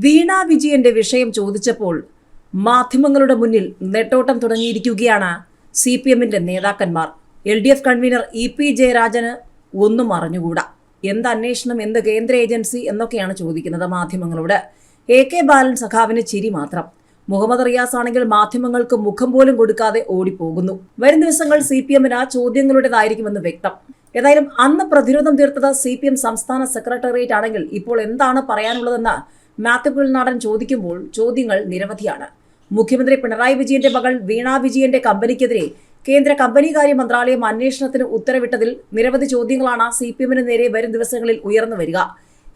വീണ വിജയന്റെ വിഷയം ചോദിച്ചപ്പോൾ മാധ്യമങ്ങളുടെ മുന്നിൽ നെട്ടോട്ടം തുടങ്ങിയിരിക്കുകയാണ് CPMന്റെ നേതാക്കന്മാർ. LDF കൺവീനർ EP ജയരാജന് ഒന്നും അറിഞ്ഞുകൂടാ. എന്ത് അന്വേഷണം, എന്ത് കേന്ദ്ര ഏജൻസി എന്നൊക്കെയാണ് ചോദിക്കുന്നത് മാധ്യമങ്ങളോട്. AK ബാലൻ സഖാവിന് ചിരി മാത്രം. മുഹമ്മദ് റിയാസ് ആണെങ്കിൽ മാധ്യമങ്ങൾക്ക് മുഖം പോലും കൊടുക്കാതെ ഓടിപ്പോകുന്നു. വരും ദിവസങ്ങൾ CPMന് ചോദ്യങ്ങളുടേതായിരിക്കുമെന്ന് വ്യക്തം. ഏതായാലും അന്ന് പ്രതിരോധം തീർത്തത് CPM സംസ്ഥാന സെക്രട്ടേറിയറ്റ് ആണെങ്കിൽ ഇപ്പോൾ എന്താണ് പറയാനുള്ളതെന്ന് മാത്യു കുഴൽനാടൻ ചോദിക്കുമ്പോൾ ചോദ്യങ്ങൾ നിരവധിയാണ്. മുഖ്യമന്ത്രി പിണറായി വിജയന്റെ മകൾ വീണ വിജയന്റെ കമ്പനിക്കെതിരെ കേന്ദ്ര കമ്പനികാര്യ മന്ത്രാലയം അന്വേഷണത്തിന് ഉത്തരവിട്ടതിൽ നിരവധി ചോദ്യങ്ങളാണ് CPMന് നേരെ വരും ദിവസങ്ങളിൽ ഉയർന്നു വരിക.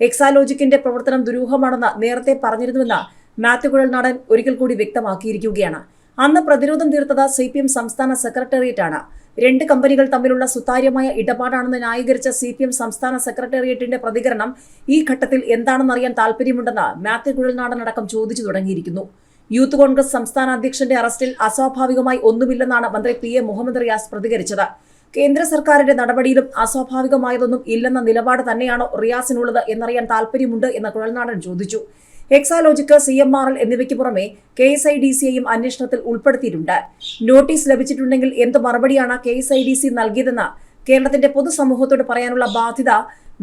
എക്സാലോജിക്കിന്റെ പ്രവർത്തനം ദുരൂഹമാണെന്ന് നേരത്തെ പറഞ്ഞിരുന്നുവെന്ന് മാത്യു കുഴൽനാടൻ ഒരിക്കൽ കൂടി വ്യക്തമാക്കിയിരിക്കുകയാണ്. അന്ന് പ്രതിരോധം തീർത്തത് CPM സംസ്ഥാന സെക്രട്ടേറിയറ്റ് ആണ്. രണ്ട് കമ്പനികൾ തമ്മിലുള്ള സുതാര്യമായ ഇടപാടാണെന്ന് ന്യായീകരിച്ച CPM സംസ്ഥാന സെക്രട്ടേറിയറ്റിന്റെ പ്രതികരണം ഈ ഘട്ടത്തിൽ എന്താണെന്നറിയാൻ താല്പര്യമുണ്ടെന്ന് മാത്യു കുഴൽനാടൻ അടക്കം ചോദിച്ചു തുടങ്ങിയിരിക്കുന്നു. യൂത്ത് കോൺഗ്രസ് സംസ്ഥാന അധ്യക്ഷന്റെ അറസ്റ്റിൽ അസ്വാഭാവികമായി ഒന്നുമില്ലെന്നാണ് മന്ത്രി PA മുഹമ്മദ് റിയാസ് പ്രതികരിച്ചത്. കേന്ദ്ര സർക്കാരിന്റെ നടപടിയിലും അസ്വാഭാവികമായതൊന്നും ഇല്ലെന്ന നിലപാട് തന്നെയാണോ റിയാസിനുള്ളത് എന്നറിയാൻ താല്പര്യമുണ്ട് എന്ന് കുഴൽനാടൻ ചോദിച്ചു. എക്സാലോജിക്, CMRL എന്നിവയ്ക്ക് പുറമെ KSIDCയെയും അന്വേഷണത്തിൽ ഉൾപ്പെടുത്തിയിട്ടുണ്ട്. നോട്ടീസ് ലഭിച്ചിട്ടുണ്ടെങ്കിൽ എന്ത് മറുപടിയാണ് KSIDC നൽകിയതെന്ന് കേരളത്തിന്റെ പൊതുസമൂഹത്തോട് പറയാനുള്ള ബാധ്യത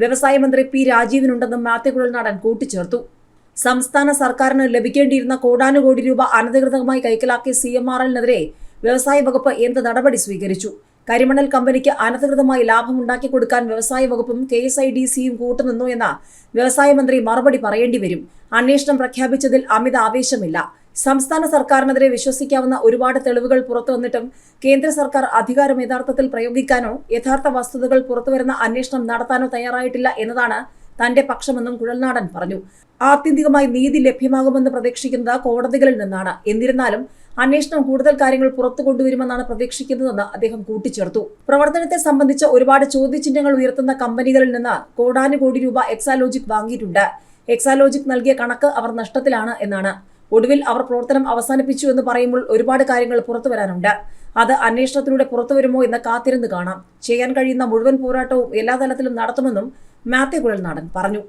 വ്യവസായ മന്ത്രി P രാജീവിനുണ്ടെന്നും മാത്യു കുഴൽനാടൻ കൂട്ടിച്ചേർത്തു. സംസ്ഥാന സർക്കാരിന് ലഭിക്കേണ്ടിയിരുന്ന കോടാനുകോടി രൂപ അനധികൃതമായി കൈക്കലാക്കിയ CMRLനെതിരെ വ്യവസായ വകുപ്പ് എന്ത് നടപടി സ്വീകരിച്ചു? കരിമണൽ കമ്പനിക്ക് അനധികൃതമായി ലാഭമുണ്ടാക്കി കൊടുക്കാൻ വ്യവസായ വകുപ്പും KSIDCയും കൂട്ടുനിന്നു എന്ന വ്യവസായ മന്ത്രി മറുപടി പറയേണ്ടി വരും. അന്വേഷണം പ്രഖ്യാപിച്ചതിൽ അമിത ആവേശമില്ല. സംസ്ഥാന സർക്കാരിനെതിരെ വിശ്വസിക്കാവുന്ന ഒരുപാട് തെളിവുകൾ പുറത്തു വന്നിട്ടും കേന്ദ്ര സർക്കാർ അധികാരം യഥാർത്ഥത്തിൽ പ്രയോഗിക്കാനോ യഥാർത്ഥ വസ്തുതകൾ പുറത്തുവരുന്ന അന്വേഷണം നടത്താനോ തയ്യാറായിട്ടില്ല എന്നതാണ് തന്റെ പക്ഷമെന്നും കുഴൽനാടൻ പറഞ്ഞു. ആത്യന്തികമായി നീതി ലഭ്യമാകുമെന്ന് പ്രതീക്ഷിക്കുന്നത് കോടതികളിൽ നിന്നാണ്. എന്നിരുന്നാലും അന്വേഷണം കൂടുതൽ കാര്യങ്ങൾ പുറത്തു കൊണ്ടുവരുമെന്നാണ് പ്രതീക്ഷിക്കുന്നതെന്ന് അദ്ദേഹം കൂട്ടിച്ചേർത്തു. പ്രവർത്തനത്തെ സംബന്ധിച്ച് ഒരുപാട് ചോദ്യചിഹ്നങ്ങൾ ഉയർത്തുന്ന കമ്പനികളിൽ നിന്ന് കോടാനുകോടി രൂപ എക്സാലോജിക് വാങ്ങിയിട്ടുണ്ട്. എക്സാലോജിക് നൽകിയ കണക്ക് അവർ നഷ്ടത്തിലാണ് എന്നാണ്. ഒടുവിൽ അവർ പ്രവർത്തനം അവസാനിപ്പിച്ചു എന്ന് പറയുമ്പോൾ ഒരുപാട് കാര്യങ്ങൾ പുറത്തു വരാനുണ്ട്. അത് അന്വേഷണത്തിലൂടെ പുറത്തു വരുമോ എന്ന് കാത്തിരുന്ന് കാണാം. ചെയ്യാൻ കഴിയുന്ന മുഴുവൻ പോരാട്ടവും എല്ലാ തലത്തിലും നടത്തുമെന്നും മാത്യു കുഴൽനാടൻ പറഞ്ഞു.